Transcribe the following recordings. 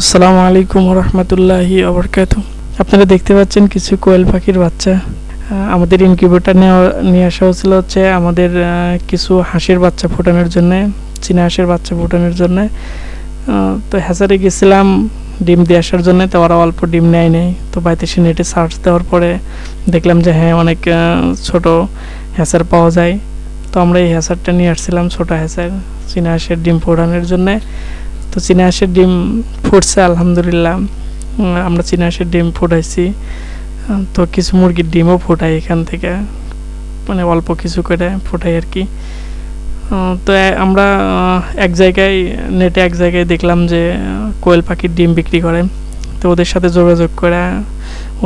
আসসালামু আলাইকুম ওয়া রাহমাতুল্লাহি ওয়া বারাকাতুহু। আপনারা দেখতে পাচ্ছেন কিছু কোয়েল পাখির বাচ্চা। আমাদের ইনকিউবেটর নিয়ে আসা হয়েছিল হচ্ছে আমাদের কিছু হাঁসের বাচ্চা ফোটানোর জন্য, চীনা হাঁসের বাচ্চা ফোটানোর জন্য। তো হ্যাচারে গেছিলাম ডিম দিয়ে আসার জন্য, তো ওরা অল্প ডিম নেয় নেই। তো বাড়িতে এসে নেটে সার্চ দেওয়ার পরে দেখলাম যে হ্যাঁ অনেক ছোট হ্যাচার পাওয়া যায়। তো আমরা এই হ্যাচারটা নিয়ে আসছিলাম, ছোটো হ্যাচার চীনা হাঁসের ডিম ফোটানোর জন্যে। তো চীনা হাঁসের ডিম ফুটছে আলহামদুলিল্লাহ। আমরা চীনা হাঁসের ডিম ফুটাইছি, তো কিছু মুরগির ডিমও ফোটাই এখান থেকে, মানে অল্প কিছু করে ফোটাই আর কি। তো আমরা নেটে এক জায়গায় দেখলাম যে কোয়েল পাখির ডিম বিক্রি করে। তো ওদের সাথে যোগাযোগ করে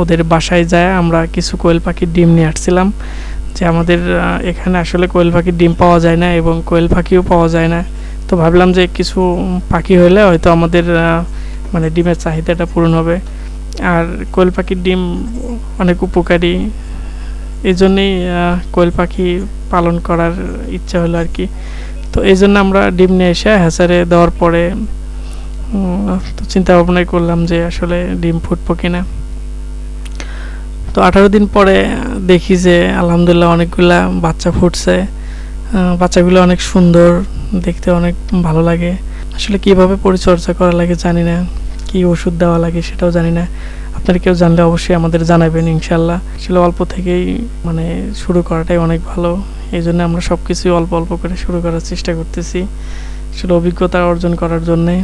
ওদের বাসায় যায় আমরা কিছু কোয়েল পাখির ডিম নিয়ে আসছিলাম, যে আমাদের এখানে আসলে কোয়েল পাখির ডিম পাওয়া যায় না এবং কোয়েল পাখিও পাওয়া যায় না। তো ভাবলাম যে কিছু পাখি হলে হয়তো আমাদের মানে ডিমের চাহিদাটা পূরণ হবে। আর কোয়েল পাখির ডিম অনেক উপকারী, এই জন্যেই কোয়েল পাখি পালন করার ইচ্ছা হলো আর কি। তো এই জন্য আমরা ডিম নিয়ে এসে হ্যাচারে দেওয়ার পরে তো চিন্তা ভাবনাই করলাম যে আসলে ডিম ফুটবো কিনা। তো 18 দিন পরে দেখি যে আলহামদুলিল্লাহ অনেকগুলা বাচ্চা ফুটছে। বাচ্চাগুলো অনেক সুন্দর দেখতে, অনেক ভালো লাগে। আসলে কিভাবে পরিচর্যা করা লাগে জানি না, কি ওষুধ দেওয়া লাগে সেটাও জানি না। আপনারা কেউ জানলে অবশ্যই আমাদের জানাবেন ইনশাল্লাহ। আসলে অল্প থেকেই মানে শুরু করাটাই অনেক ভালো, এই জন্য আমরা সব কিছুই অল্প অল্প করে শুরু করার চেষ্টা করতেছি আসলে অভিজ্ঞতা অর্জন করার জন্যে।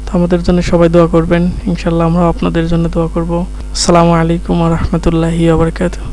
তো আমাদের জন্য সবাই দোয়া করবেন ইনশাল্লাহ, আমরা আপনাদের জন্য দোয়া করব। আসসালামু আলাইকুম ওয়া রাহমাতুল্লাহি ওয়া বারাকাতুহু।